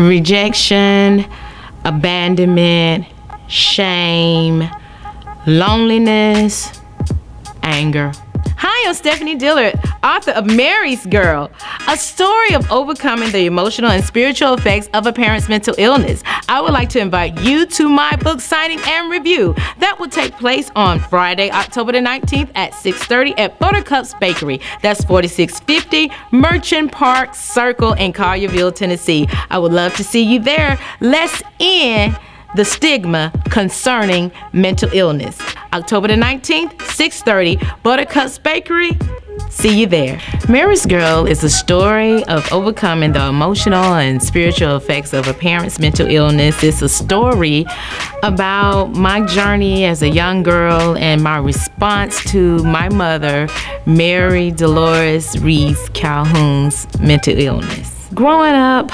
rejection, abandonment, shame, loneliness, anger. Hi, I'm Stephanie Dillard, author of Mary's Girl, a story of overcoming the emotional and spiritual effects of a parent's mental illness. I would like to invite you to my book signing and review that will take place on Friday, October the 19th at 6:30 at Buttercup's Bakery. That's 4650 Merchant Park Circle in Collierville, Tennessee. I would love to see you there. Let's end the stigma concerning mental illness. October the 19th, 6:30, Buttercup's Bakery. See you there. Mary's Girl is a story of overcoming the emotional and spiritual effects of a parent's mental illness. It's a story about my journey as a young girl and my response to my mother, Mary Delores Reese-Calhoun's mental illness. Growing up,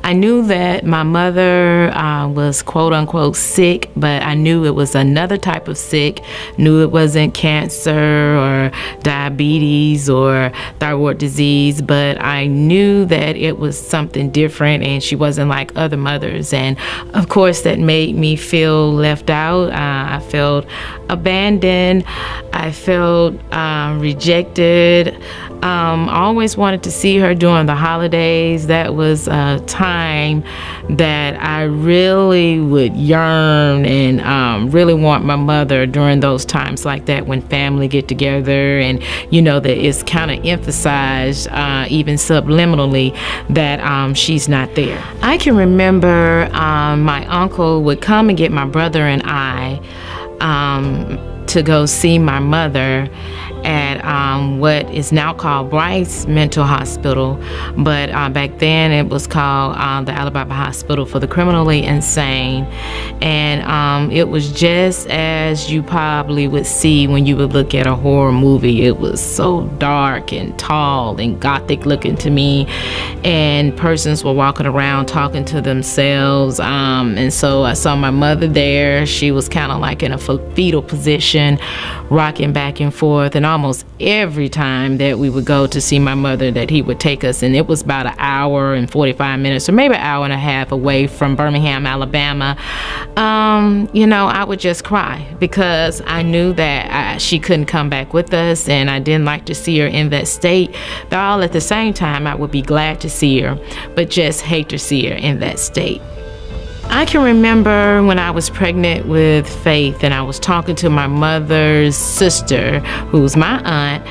I knew that my mother was quote unquote sick, but I knew it was another type of sick. Knew it wasn't cancer or diabetes or thyroid disease, but I knew that it was something different and she wasn't like other mothers. And of course that made me feel left out. I felt abandoned. I felt rejected. I always wanted to see her during the holidays. That was a time that I really would yearn and really want my mother during those times like that when family get together, and you know that it's kind of emphasized even subliminally that she's not there. I can remember my uncle would come and get my brother and I to go see my mother at what is now called Bryce Mental Hospital, but back then it was called the Alabama Hospital for the Criminally Insane. And it was just as you probably would see when you would look at a horror movie. It was so dark and tall and gothic looking to me, and persons were walking around talking to themselves, and so I saw my mother there. She was kind of like in a fetal position, rocking back and forth, and almost every time that we would go to see my mother that he would take us, and it was about an hour and 45 minutes or maybe an hour and a half away from Birmingham, Alabama, you know, I would just cry because I knew that she couldn't come back with us, and I didn't like to see her in that state, but all at the same time I would be glad to see her, but just hate to see her in that state. I can remember when I was pregnant with Faith and I was talking to my mother's sister, who's my aunt,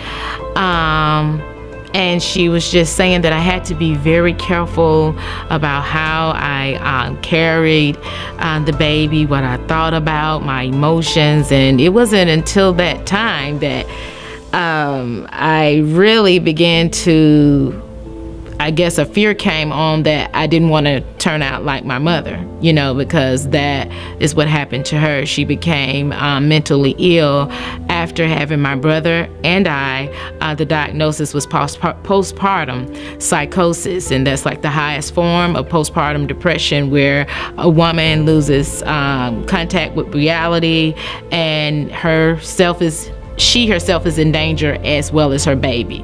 and she was just saying that I had to be very careful about how I carried the baby, what I thought about, my emotions, and it wasn't until that time that I really began to, I guess a fear came on that I didn't want to turn out like my mother, you know, because that is what happened to her. She became mentally ill after having my brother and I. The diagnosis was postpartum psychosis, and that's like the highest form of postpartum depression, where a woman loses contact with reality, and she herself is in danger as well as her baby.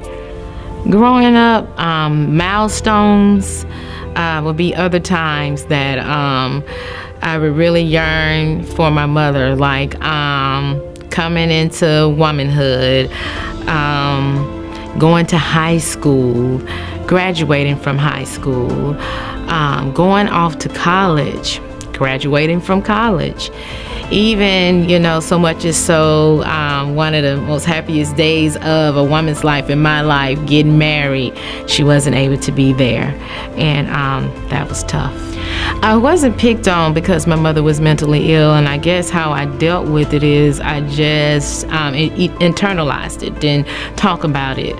Growing up, milestones would be other times that I would really yearn for my mother, like coming into womanhood, going to high school, graduating from high school, going off to college, graduating from college. Even, you know, so much is so one of the most happiest days of a woman's life, in my life, getting married. She wasn't able to be there, and that was tough. I wasn't picked on because my mother was mentally ill, and I guess how I dealt with it is I just internalized it, didn't talk about it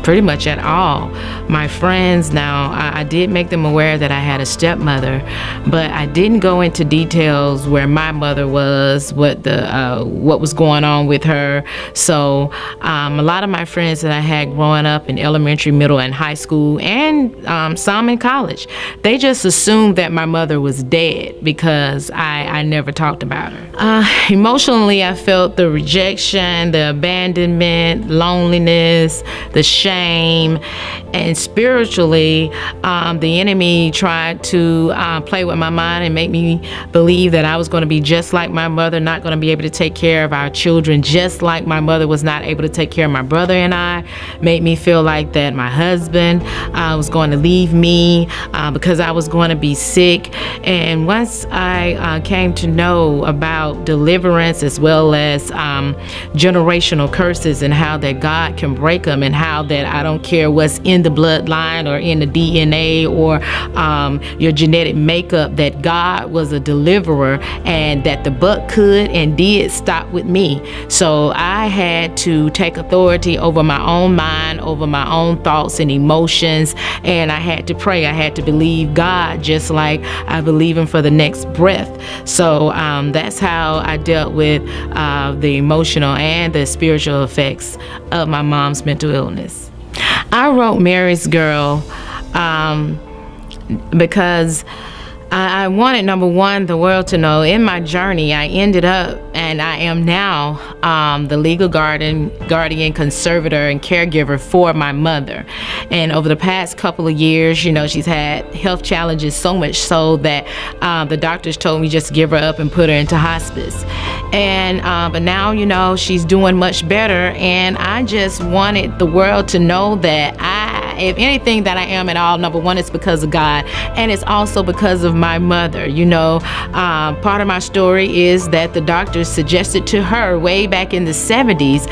pretty much at all. My friends now, I did make them aware that I had a stepmother, but I didn't go into details where my mother was, what was going on with her. So a lot of my friends that I had growing up in elementary, middle, and high school, and some in college, they just assumed that my mother was dead because I never talked about her. Emotionally, I felt the rejection, the abandonment, loneliness, the shame, And spiritually, the enemy tried to play with my mind and make me believe that I was going to be just like my mother, not going to be able to take care of our children, just like my mother was not able to take care of my brother and I. Made me feel like that my husband was going to leave me because I was going to be sick. And once I came to know about deliverance, as well as generational curses, and how that God can break them, and how that I don't care what's in the bloodline or in the DNA or your genetic makeup, that God was a deliverer, and that the buck could and did stop with me. So I had to take authority over my own mind, over my own thoughts and emotions, and I had to pray. I had to believe God just like I believe Him for the next breath. So that's how I dealt with the emotional and the spiritual effects of my mom's mental illness. I wrote Mary's Girl because I wanted, number one, the world to know in my journey, I ended up, and I am now, the legal guardian, conservator, and caregiver for my mother. And over the past couple of years, you know, she's had health challenges, so much so that the doctors told me just to give her up and put her into hospice. And but now, you know, she's doing much better, and I just wanted the world to know that if anything that I am at all, number one, it's because of God, and it's also because of my mother. You know, part of my story is that the doctors suggested to her way back in the 70s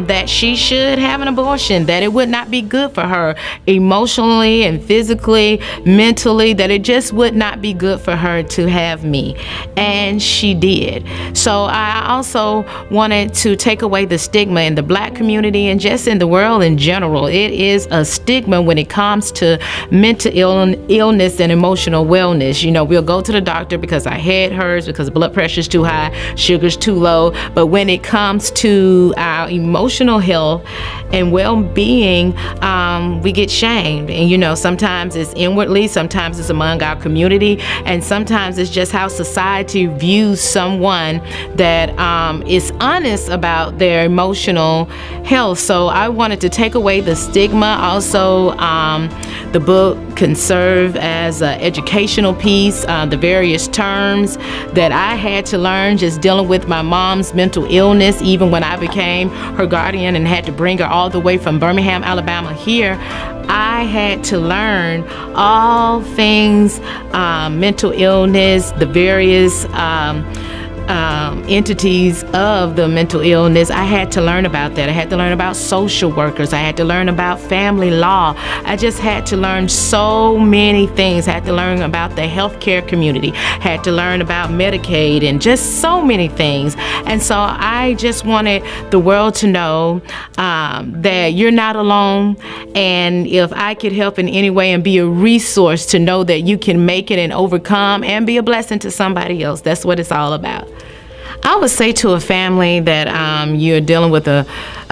that she should have an abortion, that it would not be good for her emotionally and physically, mentally, that it just would not be good for her to have me. And she did. So I also wanted to take away the stigma in the Black community and just in the world in general. It is a stigma when it comes to mental illness and emotional wellness. You know, we'll go to the doctor because our head hurts, because blood pressure's too high, sugar's too low. But when it comes to our emotional health and well-being, we get shamed. And you know, sometimes it's inwardly, sometimes it's among our community, and sometimes it's just how society views someone that is honest about their emotional health. So I wanted to take away the stigma. Also, the book can serve as an educational piece, the various terms that I had to learn just dealing with my mom's mental illness, even when I became her guardian and had to bring her all the way from Birmingham, Alabama here. I had to learn all things mental illness, the various entities of the mental illness. I had to learn about that. I had to learn about social workers. I had to learn about family law. I just had to learn so many things. I had to learn about the healthcare community. Had to learn about Medicaid and just so many things. And so I just wanted the world to know that you're not alone. And if I could help in any way and be a resource to know that you can make it and overcome and be a blessing to somebody else, that's what it's all about. I would say to a family that you're dealing with a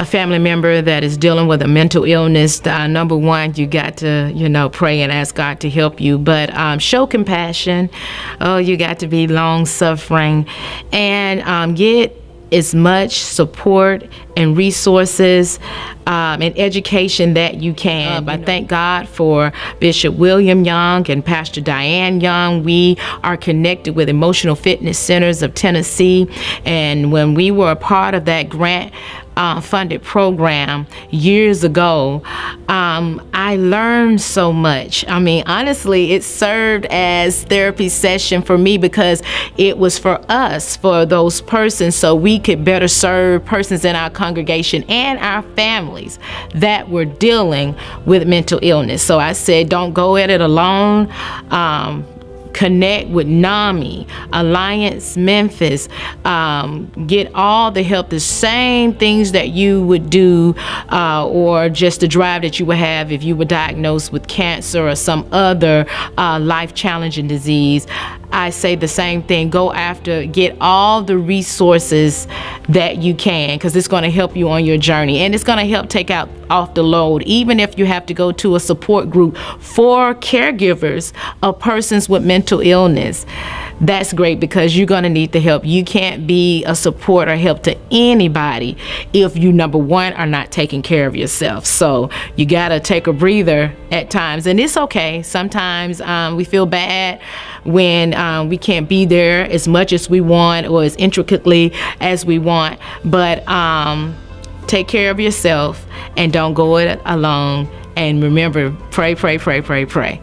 family member that is dealing with a mental illness, number one, you got to, you know, pray and ask God to help you, but show compassion. Oh, you got to be long-suffering and get as much support and resources and education that you can. I thank God for Bishop William Young and Pastor Diane Young. We are connected with Emotional Fitness Centers of Tennessee, and when we were a part of that grant funded program years ago, I learned so much. I mean, honestly, it served as therapy session for me because it was for us, for those persons, so we could better serve persons in our congregation and our families that were dealing with mental illness. So I said, don't go at it alone. Connect with NAMI, Alliance Memphis, get all the help, the same things that you would do or just the drive that you would have if you were diagnosed with cancer or some other life-challenging disease. I say the same thing. Go after, get all the resources that you can, because it's going to help you on your journey, and it's going to help take off the load, even if you have to go to a support group for caregivers of persons with mental illness. that's great, because you're going to need the help. You can't be a support or help to anybody if you, number one, are not taking care of yourself. So you got to take a breather at times, and it's okay. Sometimes we feel bad when we can't be there as much as we want or as intricately as we want, but take care of yourself and don't go it alone. And remember, pray, pray, pray, pray, pray.